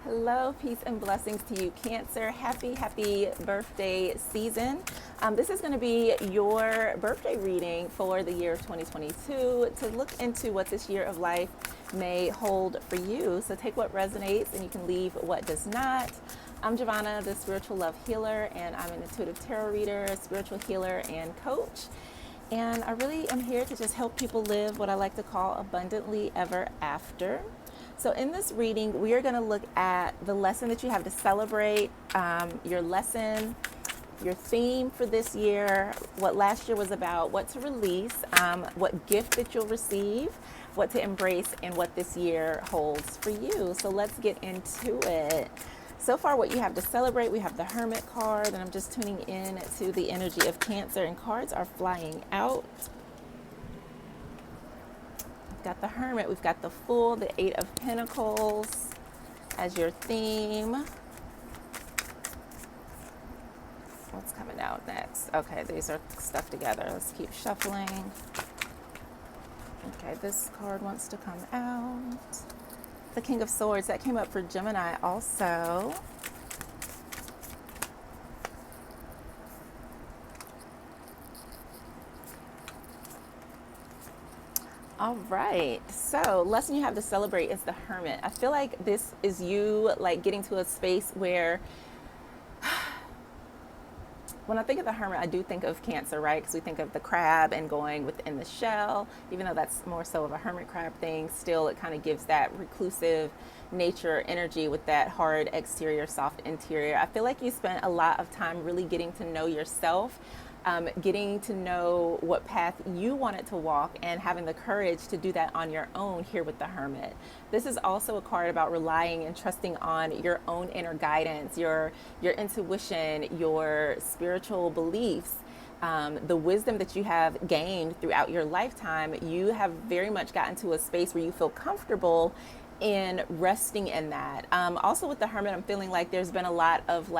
Hello, peace and blessings to you, Cancer. Happy birthday season. This is going to be your birthday reading for the year of 2022 to look into what this year of life may hold for you. So take what resonates and you can leave what does not. I'm Jovhannah, the spiritual love healer, and I'm an intuitive tarot reader, spiritual healer, and coach. And I really am here to just help people live what I like to call abundantly ever after. So in this reading, we are going to look at the lesson that you have to celebrate, your lesson, your theme for this year, what last year was about, what to release, what gift that you'll receive, what to embrace, and what this year holds for you. So let's get into it. So far, what you have to celebrate, we have the Hermit card, and I'm just tuning in to the energy of Cancer, and cards are flying out. Got the Hermit, we've got the Fool, the Eight of Pentacles as your theme. What's coming out next? Okay, these are stuck together. Let's keep shuffling. Okay, this card wants to come out. The King of Swords, that came up for Gemini also. All right, so lesson you have to celebrate is the Hermit. I feel like this is you like getting to a space where when I think of the Hermit, I do think of Cancer, right? Because we think of the crab and going within the shell, even though that's more so of a hermit crab thing, still it kind of gives that reclusive nature energy with that hard exterior, soft interior. I feel like you spent a lot of time really getting to know yourself, getting to know what path you wanted to walk and having the courage to do that on your own here with the Hermit. This is also a card about relying and trusting on your own inner guidance, your intuition, your spiritual beliefs. The wisdom that you have gained throughout your lifetime, you have very much gotten to a space where you feel comfortable in resting in that. Also with the Hermit, I'm feeling like there's been a lot of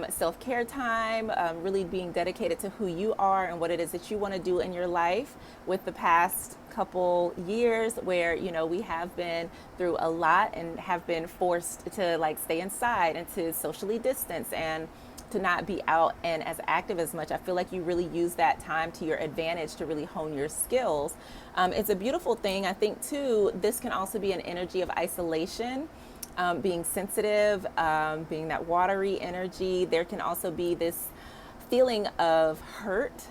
self-care time, really being dedicated to who you are and what it is that you want to do in your life with the past couple years where, you know, we have been through a lot and have been forced to stay inside and to socially distance and to not be out and as active as much. I feel like you really use that time to your advantage to really hone your skills. It's a beautiful thing. I think too, this can also be an energy of isolation. Being sensitive, being that watery energy. There can also be this feeling of hurt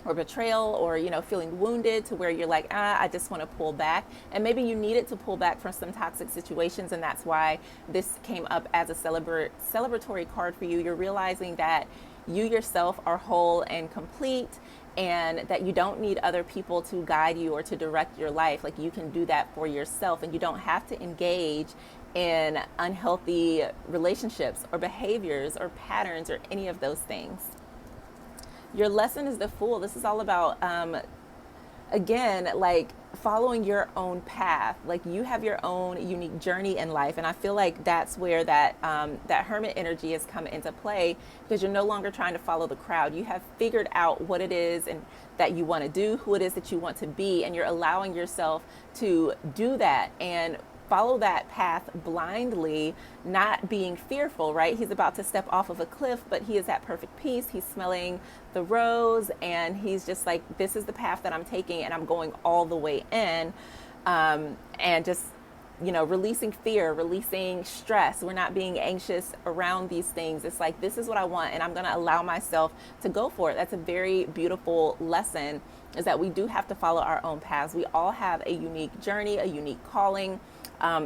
or betrayal or, you know, feeling wounded to where you're like, I just want to pull back. And maybe you needed to pull back from some toxic situations. And that's why this came up as a celebratory card for you. You're realizing that you yourself are whole and complete and that you don't need other people to guide you or to direct your life. Like you can do that for yourself and you don't have to engage in unhealthy relationships or behaviors or patterns or any of those things. Your lesson is the Fool. This is all about again, like following your own path. Like you have your own unique journey in life, and I feel like that's where that Hermit energy has come into play, because you're no longer trying to follow the crowd. You have figured out what it is and that you want to do, who it is that you want to be, and you're allowing yourself to do that and follow that path blindly, not being fearful, right? He's about to step off of a cliff, but he is at perfect peace. He's smelling the rose and he's just like, this is the path that I'm taking and I'm going all the way in. And just, you know, releasing fear, releasing stress. We're not being anxious around these things. It's like, this is what I want and I'm going to allow myself to go for it. That's a very beautiful lesson, is that we do have to follow our own paths. We all have a unique journey, a unique calling,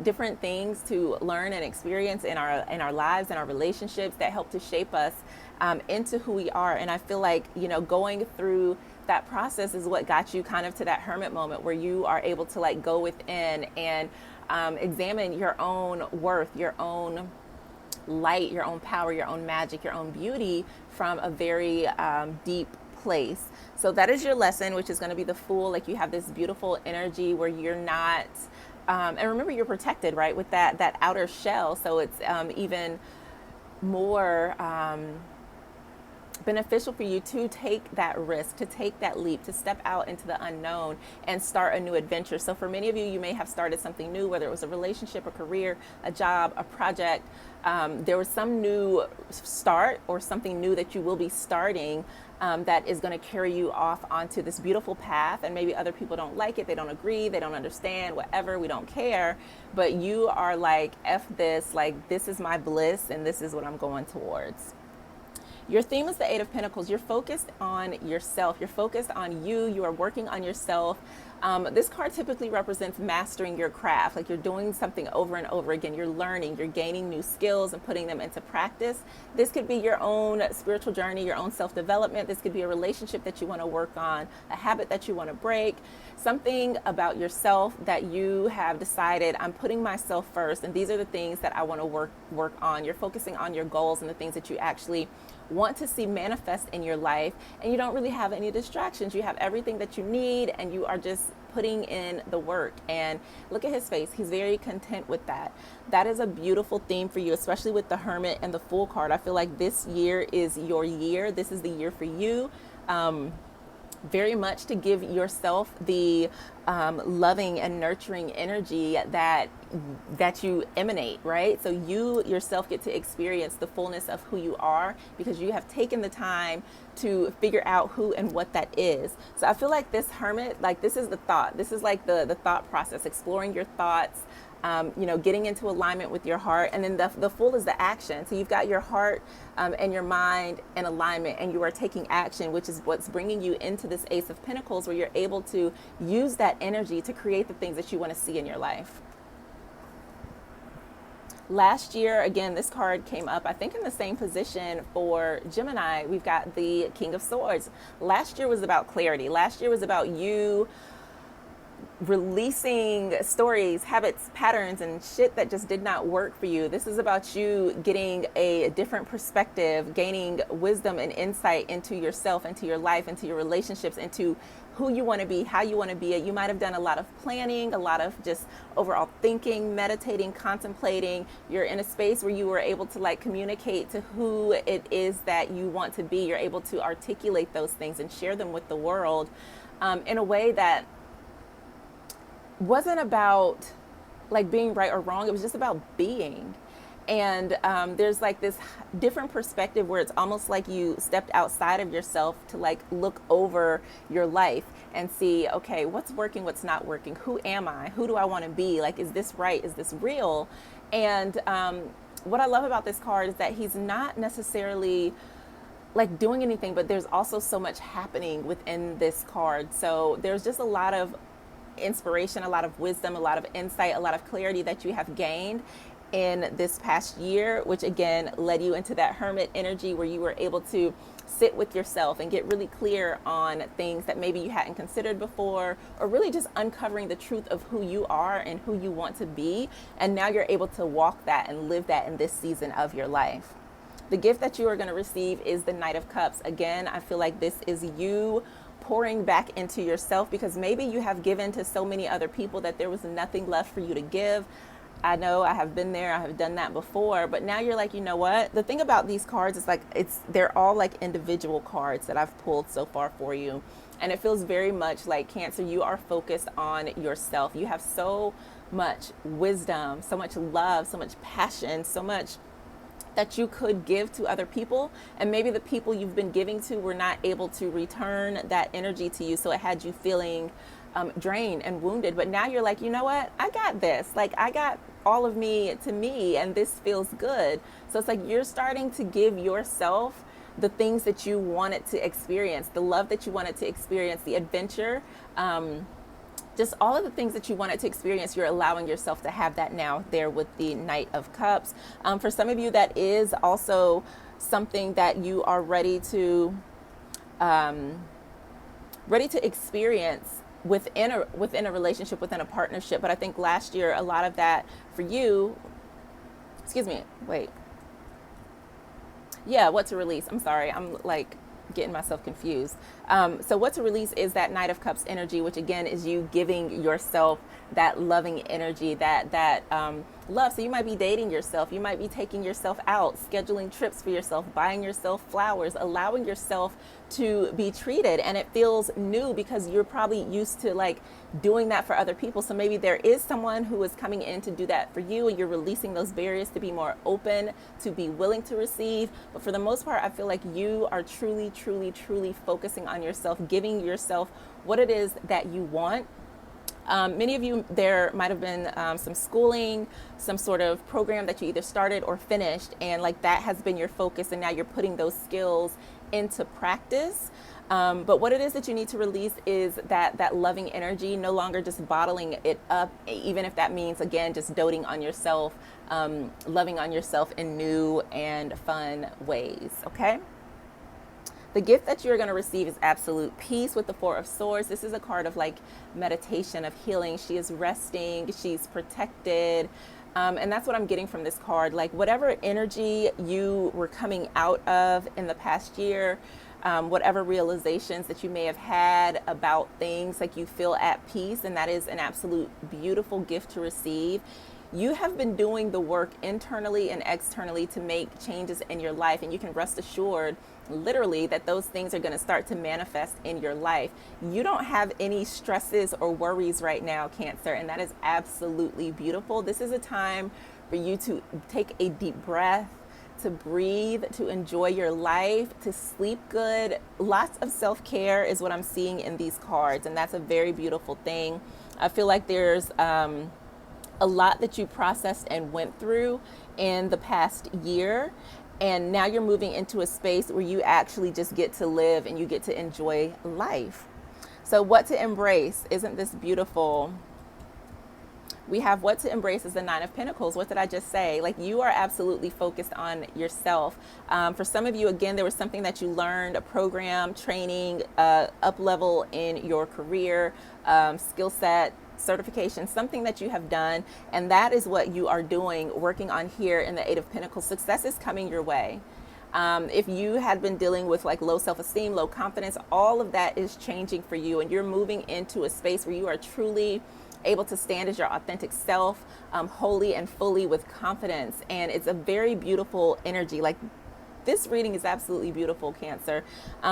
different things to learn and experience in our lives and our relationships that help to shape us into who we are. And I feel like, you know, going through that process is what got you kind of to that Hermit moment where you are able to like go within and examine your own worth, your own light, your own power, your own magic, your own beauty from a very deep place. So that is your lesson, which is going to be the Fool. Like you have this beautiful energy where you're not and remember, you're protected, right, with that outer shell. So it's even more beneficial for you to take that risk, to take that leap, to step out into the unknown and start a new adventure. So for many of you, you may have started something new, whether it was a relationship, a career, a job, a project. There was some new start or something new that you will be starting that is going to carry you off onto this beautiful path. And maybe other people don't like it, they don't agree, they don't understand, whatever, we don't care. But you are like, F this, like, this is my bliss and this is what I'm going towards. Your theme is the Eight of Pentacles. You're focused on yourself. You're focused on you. You are working on yourself. This card typically represents mastering your craft. Like you're doing something over and over again. You're learning, you're gaining new skills and putting them into practice. This could be your own spiritual journey, your own self-development. This could be a relationship that you want to work on, a habit that you want to break, something about yourself that you have decided, I'm putting myself first, and these are the things that I want to work on. You're focusing on your goals and the things that you actually want to see manifest in your life, and you don't really have any distractions. You have everything that you need, and you are just putting in the work. And look at his face. He's very content with that. That is a beautiful theme for you, especially with the Hermit and the Fool card. I feel like this year is your year. This is the year for you. Very much to give yourself the loving and nurturing energy that you emanate, right? So you yourself get to experience the fullness of who you are because you have taken the time to figure out who and what that is. So I feel like this Hermit, like this is the thought. This is like the thought process, exploring your thoughts, getting into alignment with your heart. And then the Fool is the action. So you've got your heart and your mind in alignment, and you are taking action, which is what's bringing you into this Ace of Pentacles, where you're able to use that energy to create the things that you want to see in your life. Last year, again, this card came up, I think in the same position for Gemini. We've got the King of Swords. Last year was about clarity. Last year was about you releasing stories, habits, patterns, and shit that just did not work for you. This is about you getting a different perspective, gaining wisdom and insight into yourself, into your life, into your relationships, into who you want to be, how you want to be it. You might have done a lot of planning, a lot of just overall thinking, meditating, contemplating. You're in a space where you were able to like communicate to who it is that you want to be. You're able to articulate those things and share them with the world in a way that wasn't about like being right or wrong. It was just about being. And there's like this different perspective where it's almost like you stepped outside of yourself to like look over your life and see, okay, what's working, what's not working? Who am I? Who do I want to be? Like, is this right? Is this real? And what I love about this card is that he's not necessarily like doing anything, but there's also so much happening within this card. So there's just a lot of inspiration, a lot of wisdom, a lot of insight, a lot of clarity that you have gained in this past year, which again led you into that Hermit energy where you were able to sit with yourself and get really clear on things that maybe you hadn't considered before, or really just uncovering the truth of who you are and who you want to be. And now you're able to walk that and live that in this season of your life. The gift that you are going to receive is the Knight of Cups. Again, I feel like this is you pouring back into yourself, because maybe you have given to so many other people that there was nothing left for you to give. I know I have been there, I have done that before, but now you're like, you know what? The thing about these cards is like, they're all like individual cards that I've pulled so far for you. And it feels very much like, Cancer, you are focused on yourself. You have so much wisdom, so much love, so much passion, so much that you could give to other people, and maybe the people you've been giving to were not able to return that energy to you, so it had you feeling drained and wounded. But now you're like, you know what, I got this, like I got all of me to me, and this feels good. So it's like you're starting to give yourself the things that you wanted to experience, the love that you wanted to experience, the adventure, just all of the things that you wanted to experience. You're allowing yourself to have that now there with the Knight of Cups. For some of you, that is also something that you are ready to experience within a relationship, within a partnership. But I think last year, a lot of that for you, what to release? I'm sorry, I'm like getting myself confused. So what to release is that Knight of Cups energy, which again is you giving yourself that loving energy, that love. So you might be dating yourself, you might be taking yourself out, scheduling trips for yourself, buying yourself flowers, allowing yourself to be treated, and it feels new because you're probably used to like doing that for other people. So maybe there is someone who is coming in to do that for you, and you're releasing those barriers to be more open, to be willing to receive. But for the most part, I feel like you are truly, truly, truly focusing on yourself, giving yourself what it is that you want. Many of you, there might have been some schooling, some sort of program that you either started or finished, and like that has been your focus, and now you're putting those skills into practice. But what it is that you need to release is that loving energy, no longer just bottling it up, even if that means, again, just doting on yourself, loving on yourself in new and fun ways, okay? The gift that you're going to receive is absolute peace with the Four of Swords. This is a card of like meditation, of healing. She is resting, she's protected. And that's what I'm getting from this card. Like whatever energy you were coming out of in the past year, whatever realizations that you may have had about things, like you feel at peace, and that is an absolute beautiful gift to receive. You have been doing the work internally and externally to make changes in your life, and you can rest assured literally that those things are going to start to manifest in your life. You don't have any stresses or worries right now, Cancer, and that is absolutely beautiful. This is a time for you to take a deep breath, to breathe, to enjoy your life, to sleep good. Lots of self-care is what I'm seeing in these cards, and that's a very beautiful thing. I feel like there's a lot that you processed and went through in the past year, and now you're moving into a space where you actually just get to live and you get to enjoy life. So what to embrace? Isn't this beautiful? We have what to embrace is the Nine of Pentacles. What did I just say? Like you are absolutely focused on yourself. For some of you, again, there was something that you learned, a program, training, up level in your career, skill set, certification, something that you have done, and that is what you are doing, working on here in the Eight of Pentacles. Success is coming your way. If you had been dealing with like low self-esteem, low confidence, all of that is changing for you, and you're moving into a space where you are truly able to stand as your authentic self, wholly and fully with confidence. And it's a very beautiful energy. Like this reading is absolutely beautiful, Cancer.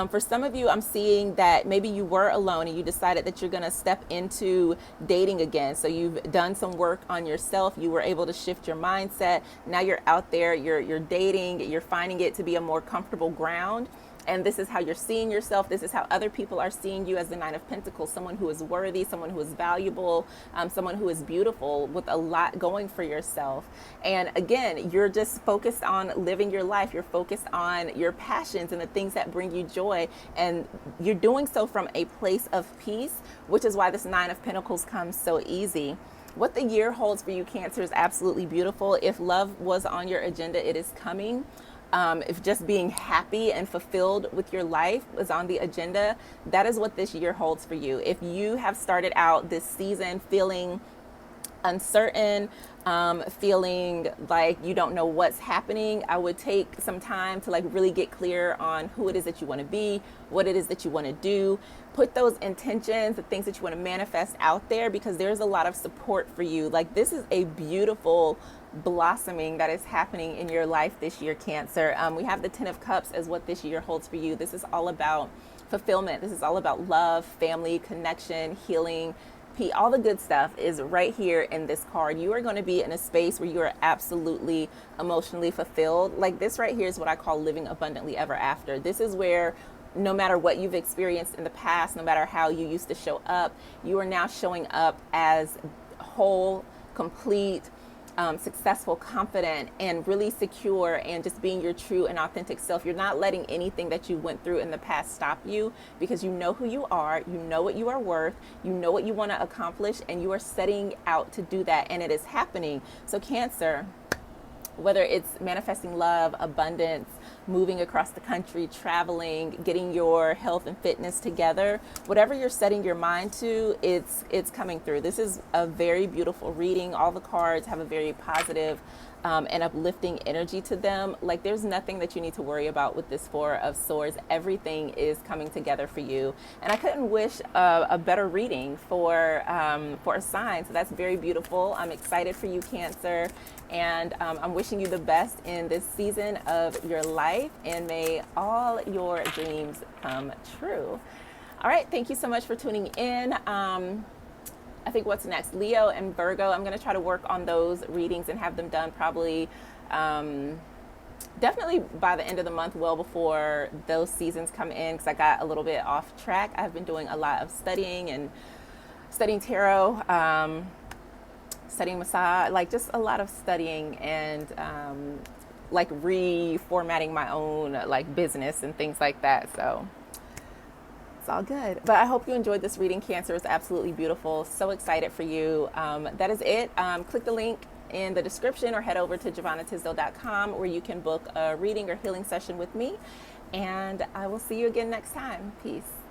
For some of you, I'm seeing that maybe you were alone and you decided that you're going to step into dating again. So you've done some work on yourself. You were able to shift your mindset. Now you're out there, you're dating, you're finding it to be a more comfortable ground. And this is how you're seeing yourself. This is how other people are seeing you, as the Nine of Pentacles, someone who is worthy, someone who is valuable, someone who is beautiful, with a lot going for yourself. And again, you're just focused on living your life. You're focused on your passions and the things that bring you joy. And you're doing so from a place of peace, which is why this Nine of Pentacles comes so easy. What the year holds for you, Cancer, is absolutely beautiful. If love was on your agenda, it is coming. If just being happy and fulfilled with your life is on the agenda, that is what this year holds for you. If you have started out this season feeling uncertain, feeling like you don't know what's happening, I would take some time to like really get clear on who it is that you want to be, what it is that you want to do. Put those intentions, the things that you want to manifest out there, because there's a lot of support for you. Like this is a beautiful blossoming that is happening in your life this year, Cancer. We have the Ten of Cups as what this year holds for you. This is all about fulfillment. This is all about love, family, connection, healing, all the good stuff is right here in this card. You are going to be in a space where you are absolutely emotionally fulfilled. Like this right here is what I call living abundantly ever after. This is where no matter what you've experienced in the past, no matter how you used to show up, you are now showing up as whole, complete, successful, confident, and really secure, and just being your true and authentic self. You're not letting anything that you went through in the past stop you, because you know who you are, you know what you are worth, you know what you want to accomplish, and you are setting out to do that, and it is happening. So Cancer, whether it's manifesting love, abundance, moving across the country, traveling, getting your health and fitness together, whatever you're setting your mind to, it's coming through. This is a very beautiful reading. All the cards have a very positive and uplifting energy to them. Like, there's nothing that you need to worry about with this Four of Swords. Everything is coming together for you, and I couldn't wish a better reading for a sign. So that's very beautiful. I'm excited for you, Cancer, and I'm wishing you the best in this season of your life, and may all your dreams come true. All right, thank you so much for tuning in. I think what's next? Leo and Virgo. I'm going to try to work on those readings and have them done probably, definitely by the end of the month, well before those seasons come in, because I got a little bit off track. I've been doing a lot of studying tarot, studying massage, like just a lot of studying and like reformatting my own like business and things like that. So it's all good. But I hope you enjoyed this reading, Cancer. It's absolutely beautiful. So excited for you. That is it. Click the link in the description or head over to jovhannatisdale.com where you can book a reading or healing session with me. And I will see you again next time. Peace.